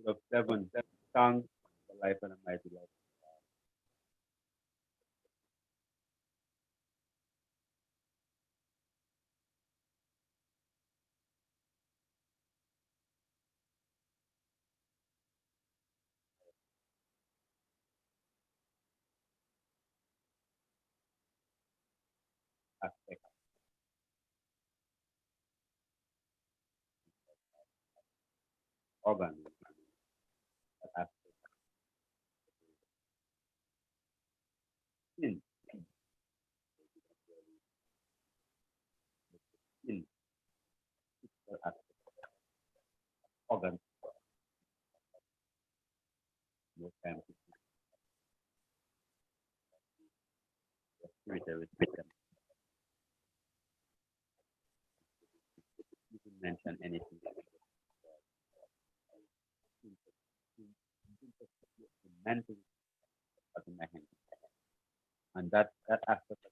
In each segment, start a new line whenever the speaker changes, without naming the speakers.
of seven tongues, the life and the mighty life. Aspect, organ, aspect, skin, skin, aspect, organ, most times respiratory system. You can mention anything. Mental in my hand. And that aspect of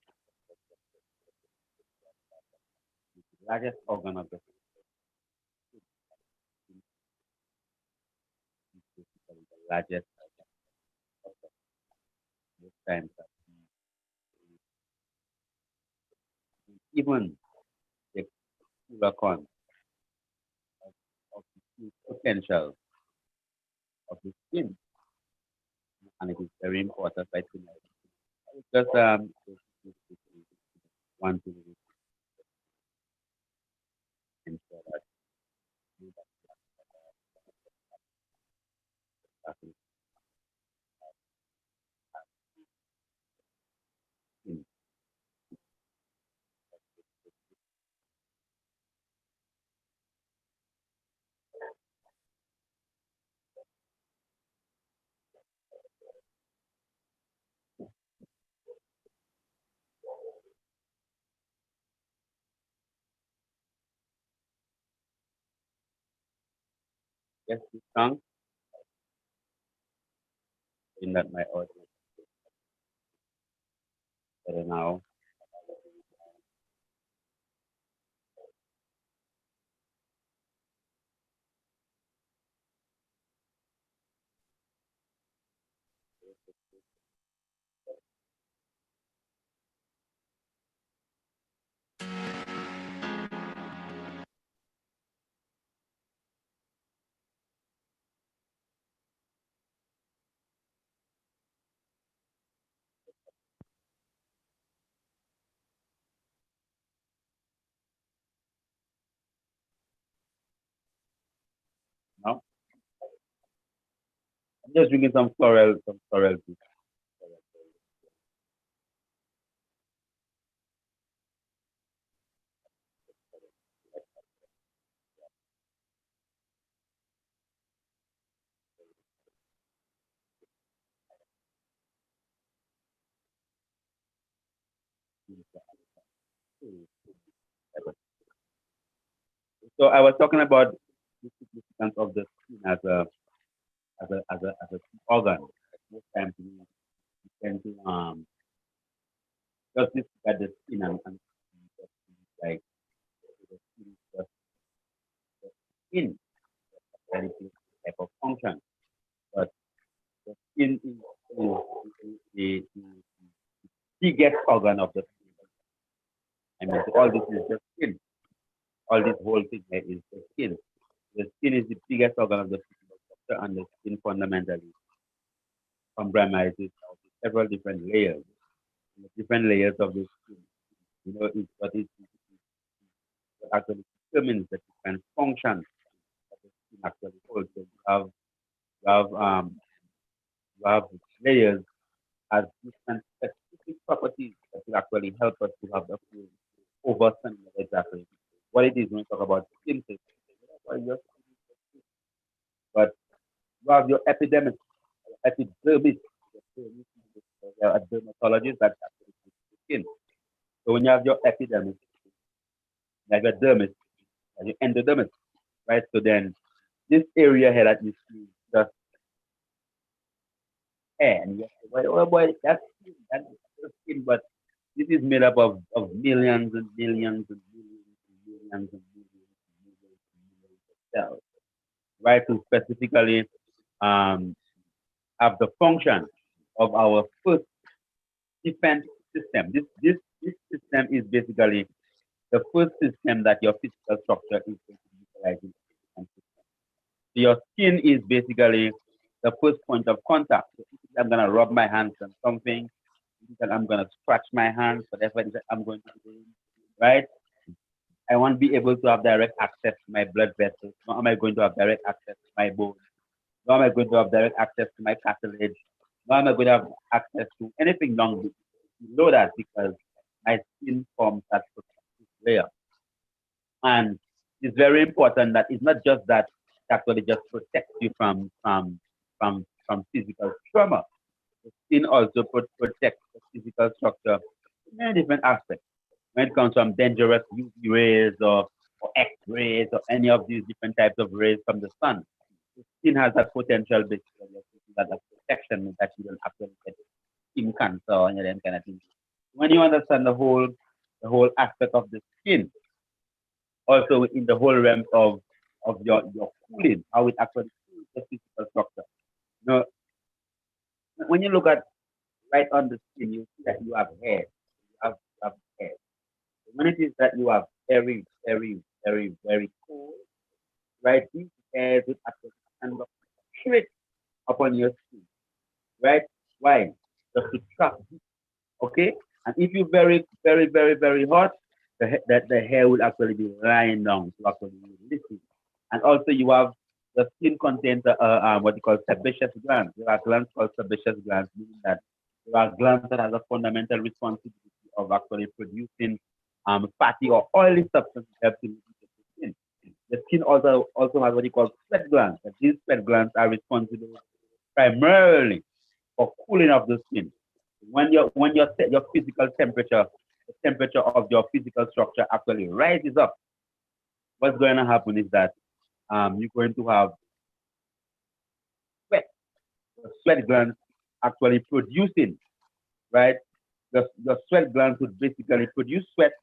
the largest organ of the physically the largest of the most times even the cool of the potential of the skin, and it is very important. I think just want to ensure that that in. Yes, this song in that my audience better now. Now I'm just drinking some floral tea. So I was talking about the significance of the skin as a organ. Most times we tend to just look at the skin and like the skin is just skin and it is type of function. But the skin is the biggest organ of the skin. I mean, so all this is the skin. All this whole thing here is the skin. The skin is the biggest organ of the physical structure, and the skin fundamentally comprises of several different layers. And the different layers of the skin, is what actually determines the different functions of the skin skin actually holds. So you have you have layers as different specific properties that will actually help us to have the full understanding of exactly what it is when we talk about skin cells. Well, your skin is your skin. But you have your epidermis, epidermis. Your dermis is there are dermatologists that actually treat the skin. So when you have your epidermis, you have your dermis, and your endodermis, right? So then this area here that you see just hair, and you say, well, oh boy, that's just skin, but this is made up of millions and millions and millions and millions and millions and millions and millions of cells, right? To specifically um, have the function of our first defense system. This system is basically the first system that your physical structure is going to be utilizing. So your skin is basically the first point of contact. So if I'm gonna rub my hands on something, if I'm gonna scratch my hands, whatever it is that I'm going to do, right? I want to be able to have direct access to my blood vessels. Nor am I going to have direct access to my bones. Nor am I going to have direct access to my cartilage. Nor am I going to have access to anything long below that because my skin forms that protective layer. And it's very important that it's not just that it actually just protects you from physical trauma. The skin also protects the physical structure in many different aspects. When it comes from dangerous UV rays or X-rays or any of these different types of rays from the sun, the skin has that potential basically that protection that you don't actually get skin cancer or any of them kind of things. When you understand the whole aspect of the skin, also in the whole realm of your cooling, how it actually cools the physical structure. You know, when you look at right on the skin, you see that you have hair. You have hair. When it is that you have very, very, very, very cold, right? These hairs will actually stand up straight upon your skin, right? Why? Just to trap heat, okay? And if you're very, very, very, very hot, the hair will actually be lying down to actually release it. And also you have the skin contains what you call sebaceous glands. There are glands called sebaceous glands, meaning that there are glands that have a fundamental responsibility of actually producing fatty or oily substances that help to lubricate the skin. The skin also has what you call sweat glands. And these sweat glands are responsible primarily for cooling of the skin. When your physical temperature, the temperature of your physical structure actually rises up, what's going to happen is that you're going to have sweat, the sweat glands actually producing, right? The sweat glands would basically produce sweat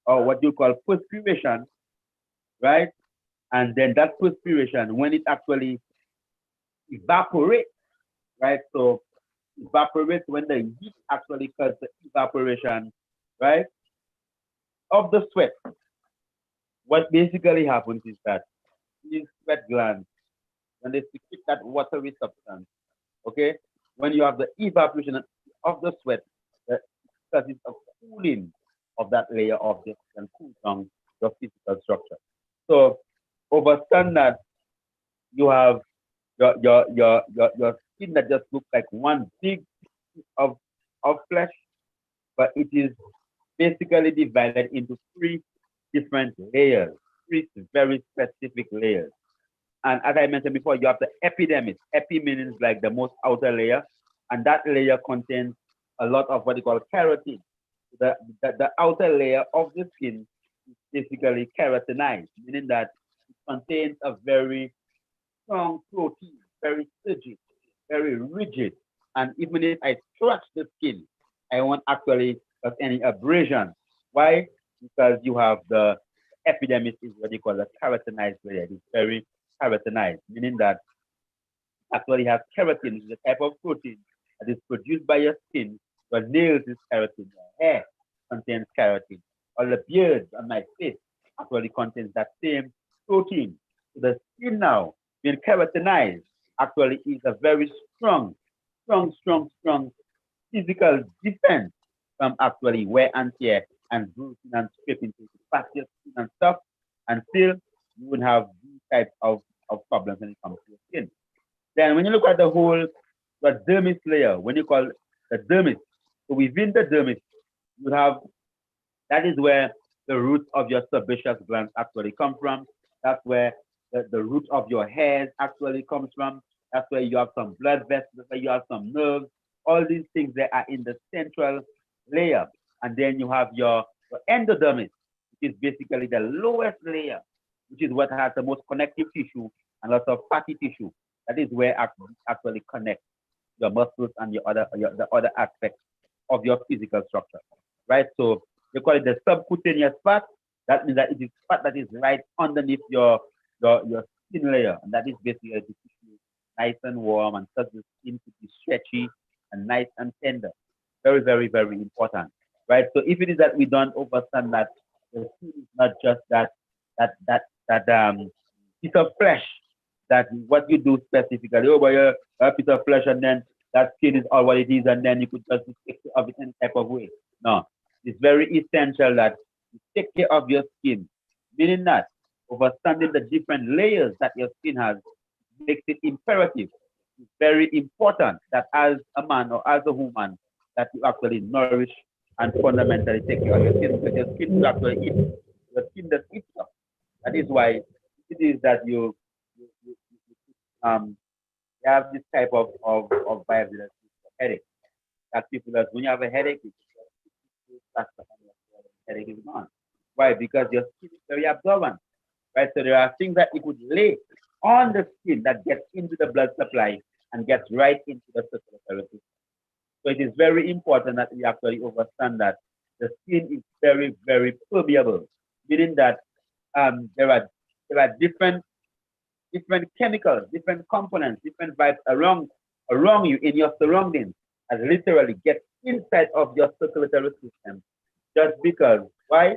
or what you call perspiration, right? And then that perspiration, when it actually evaporates, right? So evaporates when the heat actually causes the evaporation, right, of the sweat. What basically happens is that these sweat glands, when they secrete that watery substance, okay, when you have the evaporation of the sweat, because it's a cooling of that layer of this and cool down your physical structure. So over standard, you have your skin that just looks like one big piece of flesh, but it is basically divided into three different layers, three very specific layers. And as I mentioned before, you have the epidermis. Epi means like the most outer layer, and that layer contains a lot of what you call keratin. The outer layer of the skin is basically keratinized, meaning that it contains a very strong protein, very rigid, very rigid. And even if I scratch the skin, I won't actually have any abrasion. Why? Because you have the epidermis is what you call the keratinized layer. It's very keratinized, meaning that actually has keratin, which is a type of protein that is produced by your skin. Your nails is keratin, your hair contains keratin. All the beards on my face actually contains that same protein. So the skin now being keratinized actually is a very strong, strong, strong, strong physical defense from actually wear and tear and bruising and scraping to patch your skin and stuff. And still you would have these types of of problems when it comes to your skin. Then when you look at the dermis layer, when you call the dermis, so within the dermis, you have that is where the roots of your sebaceous glands actually come from. That's where the root of your hairs actually comes from. That's where you have some blood vessels, that's where you have some nerves. All these things that are in the central layer. And then you have your endodermis, which is basically the lowest layer, which is what has the most connective tissue and lots of fatty tissue. That is where actually connect your muscles and the other aspects of your physical structure, right? So they call it the subcutaneous fat. That means that it is fat that is right underneath your skin layer, and that is basically the tissue nice and warm and cause the skin to be stretchy and nice and tender. Very, very, very important, right? So if it is that we don't understand that the skin is not just that piece of flesh that what you do specifically, oh boy, a piece of flesh and then that skin is all what it is, and then you could just take care of it in type of way. No, it's very essential that you take care of your skin, meaning that understanding the different layers that your skin has makes it imperative. It's very important that as a man or as a woman that you actually nourish and fundamentally take care of your skin because your skin will actually eat. Your skin does eat stuff. That is why it is that you have this type of vibe that headache. That people that when you have a headache, that's the headache is gone. Why? Because your skin is very absorbent. Right? So there are things that it would lay on the skin that gets into the blood supply and gets right into the circulatory system. So it is very important that we actually understand that the skin is very, very permeable, meaning that there are different chemicals, different components, different vibes around you in your surroundings, and literally get inside of your circulatory system just because. Why?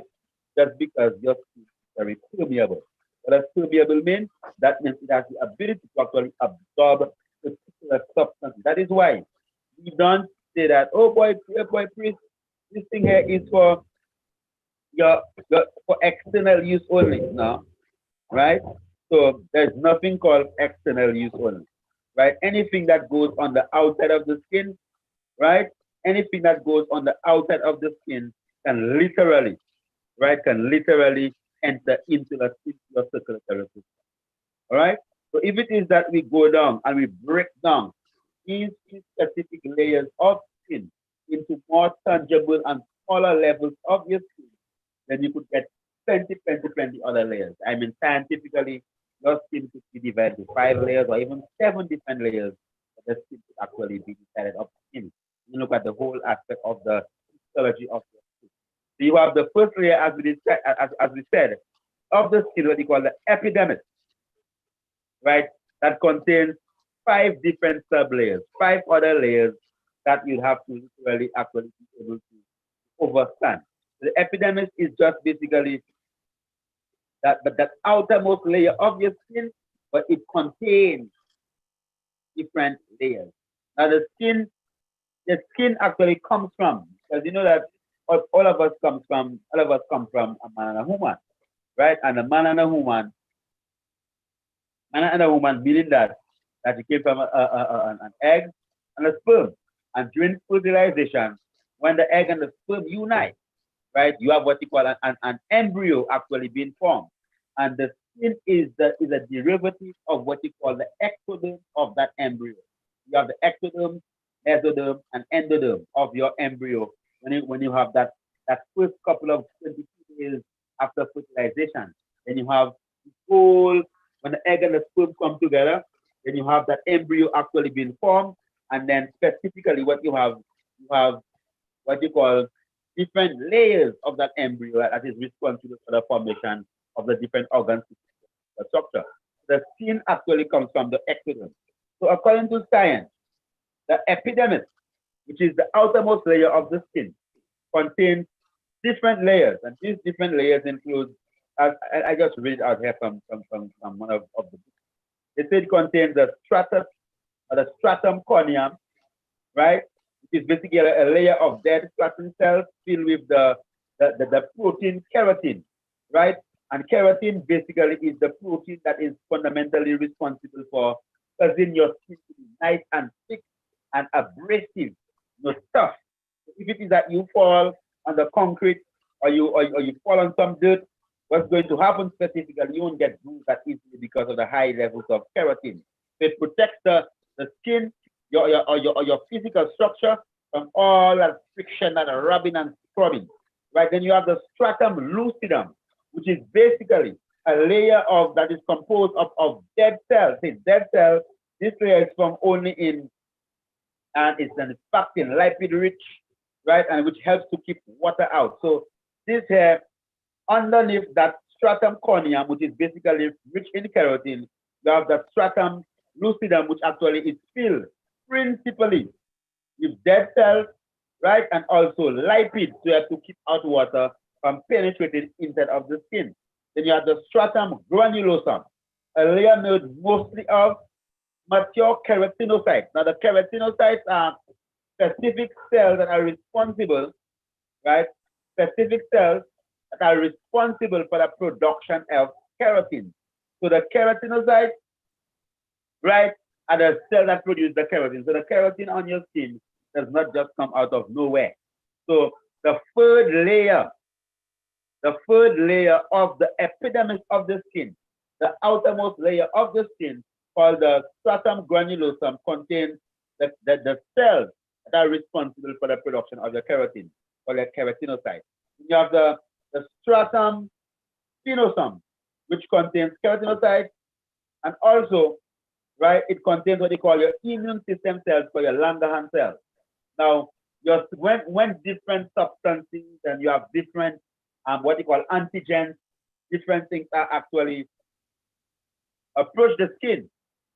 Just because your skin is very permeable. What does permeable mean? That means it has the ability to actually absorb particular substances. That is why we don't say that, oh boy, priest, this thing here is for for external use only. No, right? So there's nothing called external use only, right? Anything that goes on the outside of the skin, right? Anything that goes on the outside of the skin can literally, right, can literally enter into your circulatory system. All right. So if it is that we go down and we break down these specific layers of skin into more tangible and smaller levels of your skin, then you could get plenty other layers. I mean, scientifically, your skin could be divided into 5 layers or even 7 different layers that the skin could actually be divided up in. You look at the whole aspect of the physiology of your skin. So you have the first layer, as we said, of the skin, what you call the epidermis, right? That contains 5 different sub-layers, 5 other layers that you have to literally actually be able to understand. The epidermis is just basically that outermost layer of your skin, but it contains different layers. Now the skin actually comes from, because you know that all of us come from a man and a woman, right? And a man and a woman meaning that you came from an egg and a sperm. And during fertilization, when the egg and the sperm unite, right, you have what you call an embryo actually being formed. And the skin is a derivative of what you call the ectoderm of that embryo. You have the ectoderm, mesoderm, and endoderm of your embryo when you have that first couple of 22 days after fertilization. Then you have the whole, when the egg and the sperm come together, then you have that embryo actually being formed. And then specifically you have what you call different layers of that embryo that is responsible for the formation of the different organs, the structure. The skin actually comes from the ectoderm. So according to science, the epidermis, which is the outermost layer of the skin, contains different layers, and these different layers include, as I just read out here from one of the books. It said it contains the stratus or the stratum corneum, right? Which is basically a layer of dead flattened cells filled with the protein keratin, right? And keratin basically is the protein that is fundamentally responsible for causing your skin to be nice and thick and abrasive, tough. If it is that you fall on the concrete or you fall on some dirt, what's going to happen specifically, you won't get bruised that easily because of the high levels of keratin. So it protects the skin, your physical structure from all that friction and rubbing and scrubbing. Right? Then you have the stratum lucidum, which is basically a layer of that is composed of dead cells. See, dead cells, this layer is from only in and it's an fact in lipid rich, right? And which helps to keep water out. So this here underneath that stratum corneum, which is basically rich in keratin, you have the stratum lucidum, which actually is filled principally with dead cells, right? And also lipids, so you have to keep out water from penetrating inside of the skin. Then you have the stratum granulosum, a layer made mostly of mature keratinocytes. Now, the keratinocytes are specific cells that are responsible, right? Specific cells that are responsible for the production of keratin. So the keratinocytes, right, are the cells that produce the keratin. So the keratin on your skin does not just come out of nowhere. So the third layer of the epidermis of the skin, the outermost layer of the skin, called the stratum granulosum, contains the cells that are responsible for the production of the keratin, or the keratinocytes. You have the stratum spinosum, which contains keratinocytes, and also, right, it contains what they call your immune system cells, or your Langerhans cells. Now, when different substances and you have different what you call antigens, different things are actually approach the skin.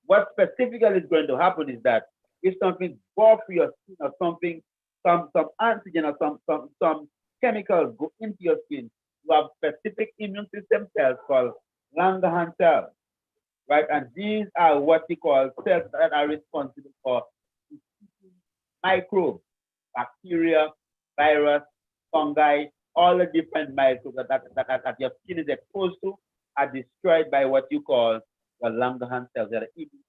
What specifically is going to happen is that if something goes through your skin or something, some antigen or some chemicals go into your skin, you have specific immune system cells called Langerhans cells, right? And these are what we call cells that are responsible for microbes, bacteria, virus, fungi, all the different microbes that your skin is exposed to are destroyed by what you call the Langerhans cells. They are the immune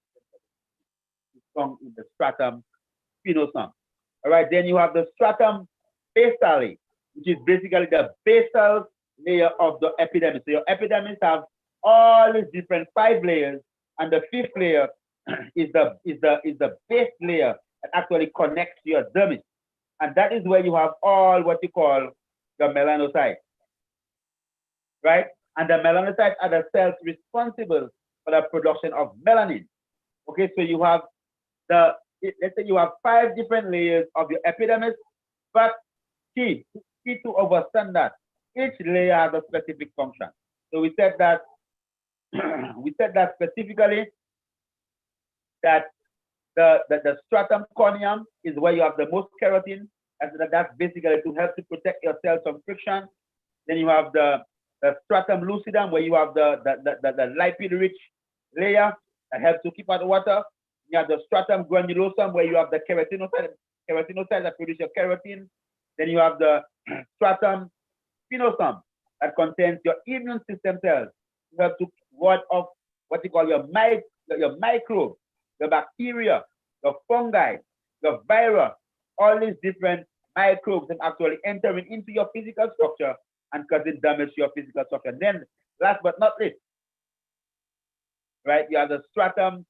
found in the stratum spinosum. All right, then you have the stratum basale, which is basically the basal layer of the epidermis. So your epidermis have all these different 5 layers, and the 5th layer is the base layer that actually connects to your dermis. And that is where you have all what you call the melanocytes, right? And the melanocytes are the cells responsible for the production of melanin. Okay, so you have let's say you have 5 different layers of your epidermis, but key to understand that each layer has a specific function. So we said that specifically that the stratum corneum is where you have the most keratin, and that's basically to help to protect your cells from friction. Then you have the stratum lucidum, where you have the lipid-rich layer that helps to keep out water. You have the stratum granulosum, where you have the keratinocytes that produce your keratin. Then you have the stratum spinosum that contains your immune system cells. You have to ward off what you call your microbes, your bacteria, your fungi, your virus, all these different microbes that actually entering into your physical structure and causing damage to your physical structure. And then, last but not least, right, you have the stratum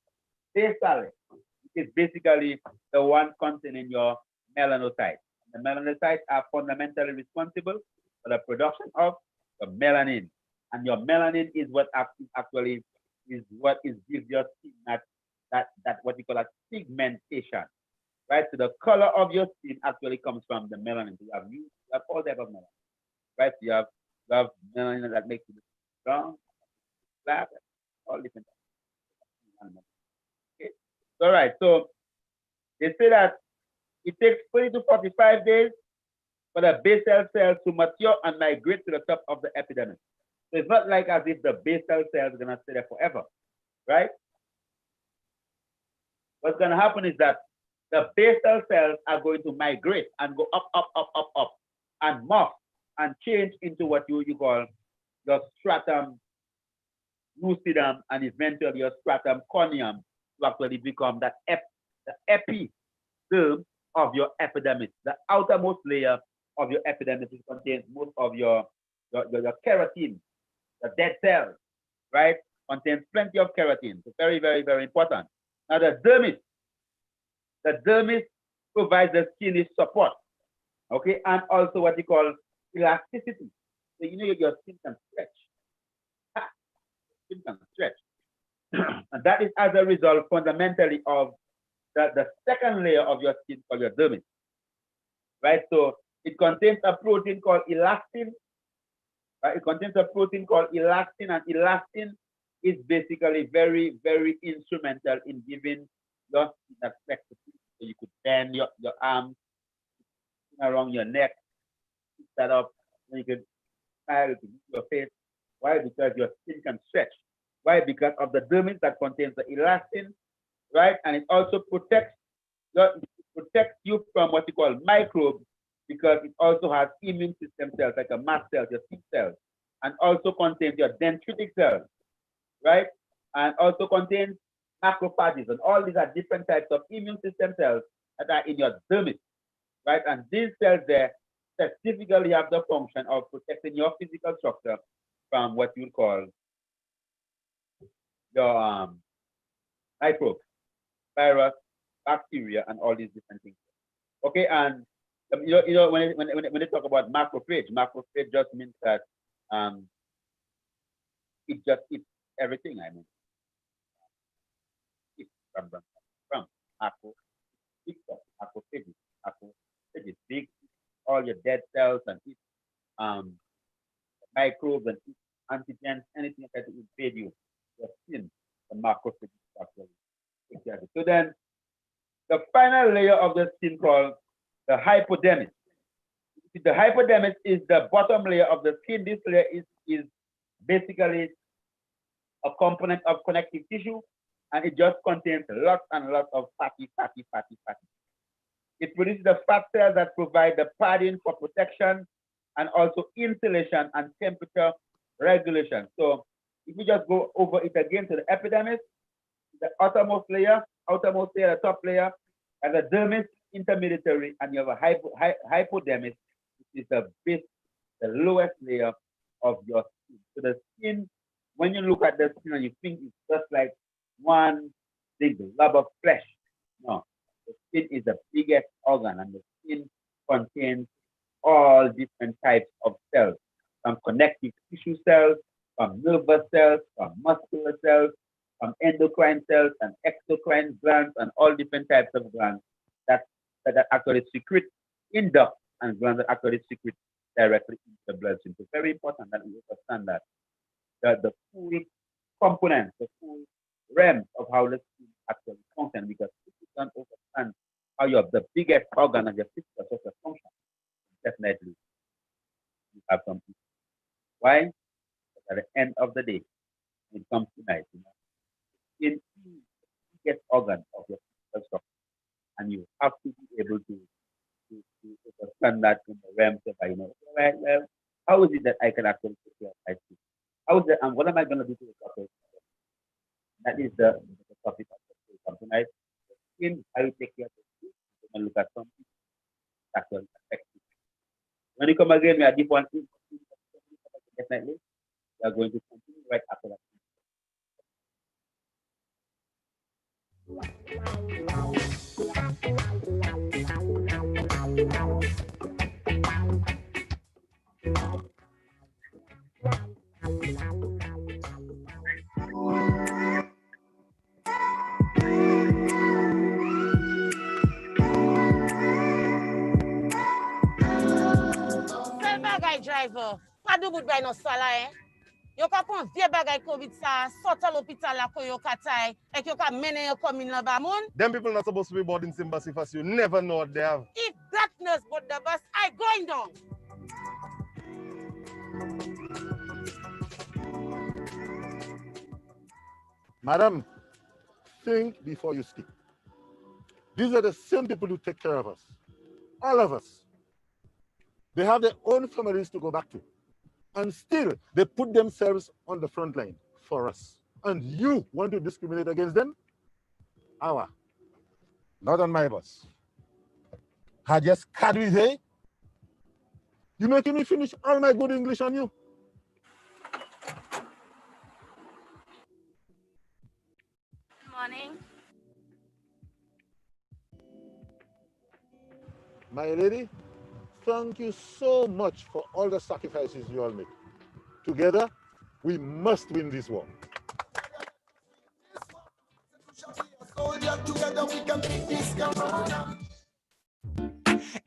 basale, which is basically the one containing your melanocytes. The melanocytes are fundamentally responsible for the production of the melanin. And your melanin is what actually is what gives your skin that what you call a pigmentation. Right? So the color of your skin actually comes from the melanin. So you have all type of melanin. Right? So you have melanin that makes you brown, black, all different types. Okay. All right. So they say that it takes 40 to 45 days for the basal cells to mature and migrate to the top of the epidermis. So it's not like as if the basal cells are going to stay there forever, right? What's going to happen is that the basal cells are going to migrate and go up, and morph and change into what you call your stratum lucidum, and eventually your stratum corneum to actually become the epiderm of your epidermis. The outermost layer of your epidermis contains most of your keratin, the dead cells, right? Contains plenty of keratin. So very, very, very important. Now the dermis provides the skin support, okay, and also what you call elasticity. So you know your skin can stretch. Skin can stretch. And that is as a result fundamentally of the second layer of your skin called your dermis, right? So it contains a protein called elastin, right? It contains a protein called elastin, and elastin is basically very, very instrumental in giving your skin that flexibility. So you could bend your arms around your neck, that up, and you could smile, you could move your face. Why? Because your skin can stretch. Why? Because of the dermis that contains the elastin, right? And it also protects you from what you call microbes, because it also has immune system cells like a mast cells, your T cells, and also contains your dendritic cells, right? And also contains macrophages, and all these are different types of immune system cells that are in your dermis, right? And these cells there specifically have the function of protecting your physical structure from what you call your microbes, virus, bacteria, and all these different things. Okay, and when they talk about macrophage just means that um, it just eats everything. I mean, it's from macro, big stuff, macrophages, big, all your dead cells and eat um, microbes and eat antigens, anything that will invade you, your skin, the macrophages actually. Exactly. So then the final layer of the skin called the hypodermis. The hypodermis is the bottom layer of the skin. This layer is basically a component of connective tissue, and it just contains lots and lots of fatty. It produces the fat cells that provide the padding for protection and also insulation and temperature regulation. So if we just go over it again to the epidermis, the outermost layer, the top layer, and the dermis intermediary, and you have a hypodermis, which is the lowest layer of your skin. So the skin, when you look at the skin and you think it's just like one big blob of flesh. No, the skin is the biggest organ, and the skin contains all different types of cells, from connective tissue cells, from nervous cells, from muscular cells, from endocrine cells and exocrine glands, and all different types of glands that actually secrete in ducts, and glands that actually secrete directly into the bloodstream. So it's very important that we understand that the full components, the full realm of how the skin actually functions, because if you don't understand how the biggest organ of your physical social function, definitely you have something. Why? Because at the end of the day, when it comes to night, skin is the biggest organ of your physical structure, and you have to be able to understand that in the realms of, well, how is it that I can actually take care of my skin? How is it, and what am I going to do to the topic? That is the topic of the something like skin, how you take care of the skin. We're going to look at something that will affect you. When you come again, we are deep one thing, definitely. We are going to continue right after that.
Sel bagay driver, pa do bout bay non sala Yo ka pon vie bagay COVID sa, sort l'hôpital la ko yo katay, et yo ka mene yo commune la ba moun.
Them people not supposed to be boarding sympathy for you. Never know what they have.
If that nurse board the bus, I going down.
Madam, think before you speak. These are the same people who take care of us. All of us. They have their own families to go back to. And still, they put themselves on the front line for us. And you want to discriminate against them? Our, not on my bus. I just cut with hey. You making me finish all my good English on you.
Good morning.
My lady, thank you so much for all the sacrifices you all make. Together, we must win this war.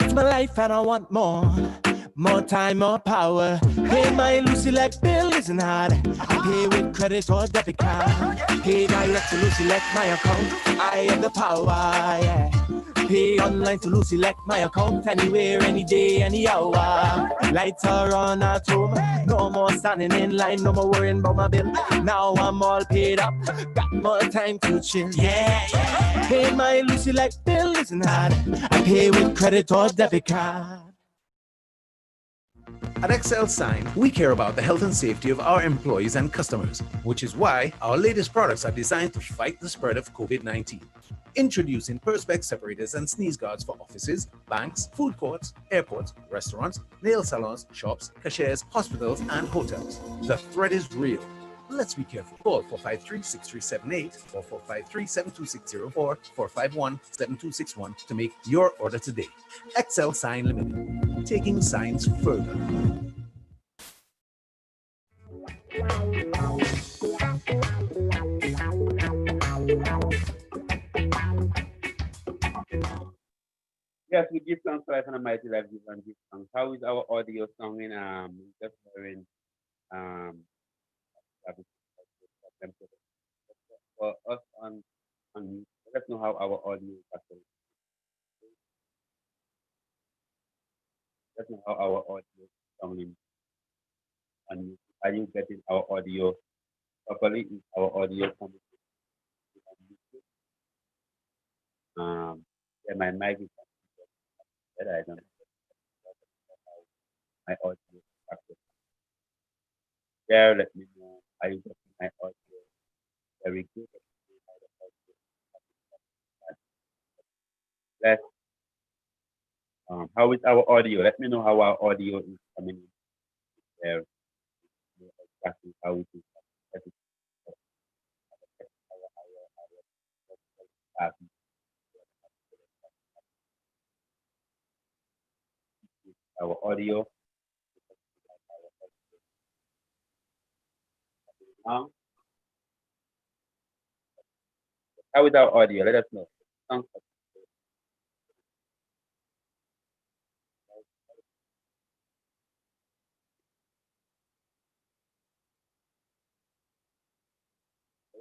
It's my life and I want more. More time, more power. Pay my Lucy like bill isn't hard. I pay with credit or debit card. Pay direct to Lucy like my account. I have the power, yeah. Pay online to Lucy like my account. Anywhere, any day, any hour. Lights are on at home. No more standing in line. No more worrying about my bill. Now I'm all paid up. Got more time to chill. Yeah, yeah. Pay my Lucy like bill isn't hard. I pay with credit or debit card.
At Excel Sign, we care about the health and safety of our employees and customers, which is why our latest products are designed to fight the spread of COVID-19. Introducing Perspex separators and sneeze guards for offices, banks, food courts, airports, restaurants, nail salons, shops, cashiers, hospitals, and hotels. The threat is real. Let's be careful. Call 453-6378 or 453-72604 or 451-7261 to make your order today. Excel Sign Limited, taking science further.
Yes, we give thanks to life and a mighty life, give and give thanks. How is our audio sounding? Just hearing that is for us on let us know how our audio is actually. Let us know how our audio is sounding. And are you getting our audio properly? Is our audio coming? Yeah, my mic is better. I don't know how my audio is actually. There, let me know. Are you getting my audio very good? Let's how is our audio? Let me know how our audio is coming in there. Exactly how it is. That is our audio. Now, how is our audio? Let us know. Sounds like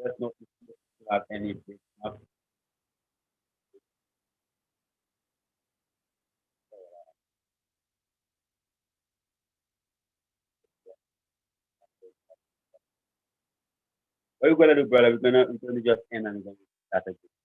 let us know if you have anything. What we're gonna do, brother? We're gonna just end and then start again.